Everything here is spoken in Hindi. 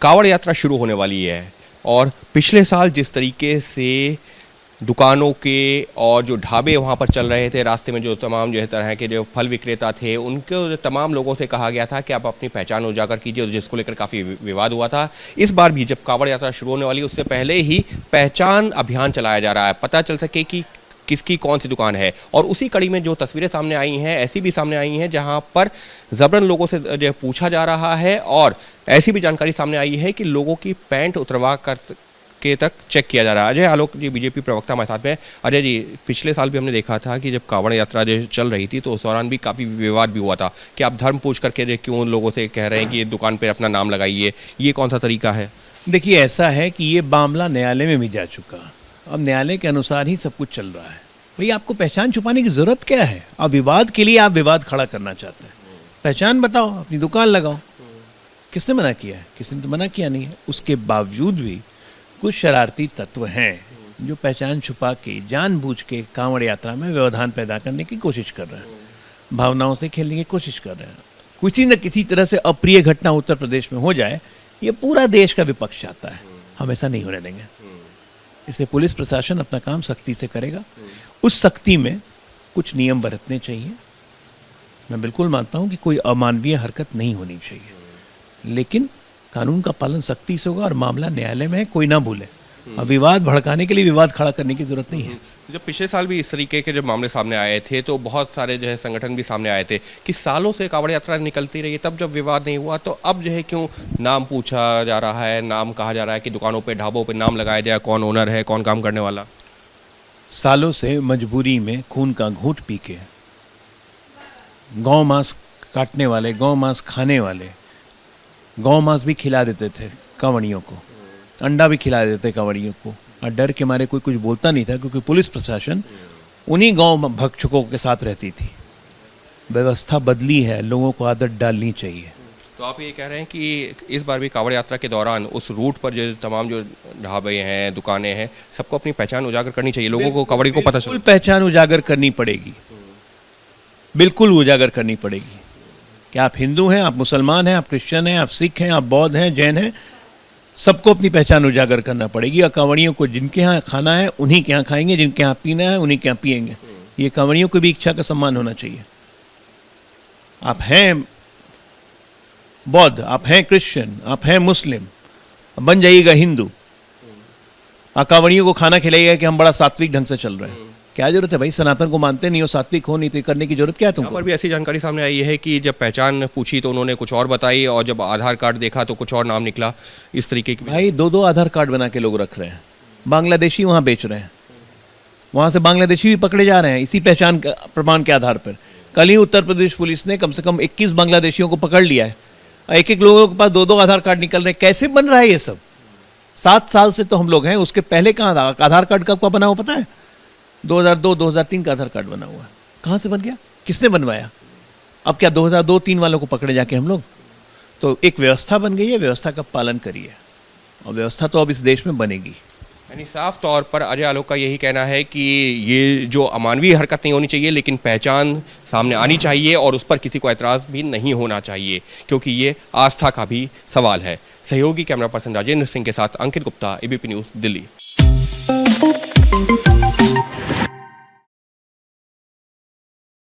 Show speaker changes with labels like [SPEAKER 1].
[SPEAKER 1] कांवड़ यात्रा शुरू होने वाली है और पिछले साल जिस तरीके से दुकानों के और जो ढाबे वहाँ पर चल रहे थे, रास्ते में जो तमाम जो है तरह के जो फल विक्रेता थे, उनको तमाम लोगों से कहा गया था कि आप अपनी पहचान उजागर कीजिए, जिसको लेकर काफ़ी विवाद हुआ था। इस बार भी जब कांवड़ यात्रा शुरू होने वाली है, उससे पहले ही पहचान अभियान चलाया जा रहा है, पता चल सके कि किसकी कौन सी दुकान है। और उसी कड़ी में जो तस्वीरें सामने आई हैं, ऐसी भी सामने आई हैं जहां पर जबरन लोगों से जो पूछा जा रहा है और ऐसी भी जानकारी सामने आई है कि लोगों की पैंट उतरवा कर के तक चेक किया जा रहा है। अजय आलोक जी बीजेपी प्रवक्ता हमारे साथ में। अजय जी, पिछले साल भी हमने देखा था कि जब कांवड़ यात्रा जो चल रही थी तो उस दौरान भी काफ़ी विवाद भी हुआ था कि आप धर्म पूछ करके क्यों लोगों से कह रहे हैं कि ये दुकान पर अपना नाम लगाइए, ये कौन सा तरीका है?
[SPEAKER 2] देखिए, ऐसा है कि ये मामला न्यायालय में भी जा चुका, अब न्यायालय के अनुसार ही सब कुछ चल रहा है। भाई, आपको पहचान छुपाने की जरूरत क्या है? अब विवाद के लिए आप विवाद खड़ा करना चाहते हैं, पहचान बताओ, अपनी दुकान लगाओ। किसने मना किया है? किसी ने तो मना किया नहीं है। उसके बावजूद भी कुछ शरारती तत्व हैं जो पहचान छुपा के जानबूझ के कांवड़ यात्रा में व्यवधान पैदा करने की कोशिश कर रहे हैं, भावनाओं से खेलने की कोशिश कर रहे हैं। किसी न किसी तरह से अप्रिय घटना उत्तर प्रदेश में हो जाए, ये पूरा देश का विपक्ष चाहता है। हम ऐसा नहीं होने देंगे। इसलिए पुलिस प्रशासन अपना काम सख्ती से करेगा। उस सख्ती में कुछ नियम बरतने चाहिए। मैं बिल्कुल मानता हूं कि कोई अमानवीय हरकत नहीं होनी चाहिए, लेकिन कानून का पालन सख्ती से होगा और मामला न्यायालय में है, कोई ना भूले। और विवाद भड़काने के लिए विवाद खड़ा करने की जरूरत नहीं है।
[SPEAKER 1] जब पिछले साल भी इस तरीके के जब मामले सामने आए थे तो बहुत सारे जो है संगठन भी सामने आए थे कि सालों से कांवड़ यात्रा निकलती रही, तब जब विवाद नहीं हुआ, तो अब जो है क्यों नाम पूछा जा रहा है, नाम कहा जा रहा है कि दुकानों पे ढाबों पे नाम लगाया जाए, कौन ओनर है, कौन काम करने वाला।
[SPEAKER 2] सालों से मजबूरी में खून का घूंट पी के गौ मांस काटने वाले, गौ मांस खाने वाले, गौ मांस भी खिला देते थे कांवड़ियों को, अंडा भी खिला देते कांवड़ियों को, और डर के मारे कोई कुछ बोलता नहीं था, क्योंकि पुलिस प्रशासन उन्हीं गौ भक्षकों के साथ रहती थी। व्यवस्था बदली है, लोगों को आदत डालनी चाहिए।
[SPEAKER 1] तो आप ये कह रहे हैं कि इस बार भी कांवड़ यात्रा के दौरान उस रूट पर जो तमाम जो ढाबे हैं, दुकानें हैं, सबको अपनी पहचान उजागर करनी चाहिए, लोगों को, कांवड़ी को पता चले।
[SPEAKER 2] पहचान उजागर करनी पड़ेगी, बिल्कुल उजागर करनी पड़ेगी। कि आप हिंदू हैं, आप मुसलमान हैं, आप क्रिश्चियन हैं, आप सिख हैं, आप बौद्ध हैं, जैन हैं, सबको अपनी पहचान उजागर करना पड़ेगी। और कांवड़ियों को जिनके यहाँ खाना है उन्हीं के यहाँ खाएंगे, जिनके यहाँ पीना है उन्हीं के यहाँ पिएंगे। ये कांवड़ियों की भी इच्छा का सम्मान होना चाहिए। आप हैं बौद्ध, आप हैं क्रिश्चियन, आप हैं मुस्लिम, बन जाइएगा हिंदू। कांवड़ियों को खाना खिलाइएगा कि हम बड़ा सात्विक ढंग से चल रहे हैं। क्या जरूरत है भाई? सनातन को मानते नहीं हो, सात्विक हो नहीं, तो करने की जरूरत क्या है तुमको?
[SPEAKER 1] पर भी ऐसी जानकारी सामने आई है कि जब पहचान पूछी तो उन्होंने कुछ और बताई, और जब आधार कार्ड देखा तो कुछ और नाम निकला। इस तरीके की
[SPEAKER 2] भाई, दो आधार कार्ड बना के लोग रख रहे हैं। बांग्लादेशी वहाँ बेच रहे हैं, वहाँ से बांग्लादेशी भी पकड़े जा रहे हैं इसी पहचान प्रमाण के आधार पर। कल ही उत्तर प्रदेश पुलिस ने कम से कम 21 बांग्लादेशियों को पकड़ लिया है। एक एक लोगों के पास दो आधार कार्ड निकल रहे हैं। कैसे बन रहा है ये सब? 7 साल से तो हम लोग हैं, उसके पहले कहाँ आधार कार्ड कब बना हो पता है? 2002-2003 का आधार कार्ड बना हुआ है। कहाँ से बन गया? किसने बनवाया? अब क्या 2002-03 वालों को पकड़े जाके हम लोग? तो एक व्यवस्था बन गई है, व्यवस्था का पालन करिए, और व्यवस्था तो अब इस देश में बनेगी।
[SPEAKER 1] यानी साफ तौर पर अजय आलोक का यही कहना है कि ये जो अमानवीय हरकत नहीं होनी चाहिए, लेकिन पहचान सामने आनी चाहिए और उस पर किसी को एतराज़ भी नहीं होना चाहिए, क्योंकि ये आस्था का भी सवाल है। सहयोगी कैमरा पर्सन राजेंद्र सिंह के साथ अंकित गुप्ता, एबीपी न्यूज़, दिल्ली।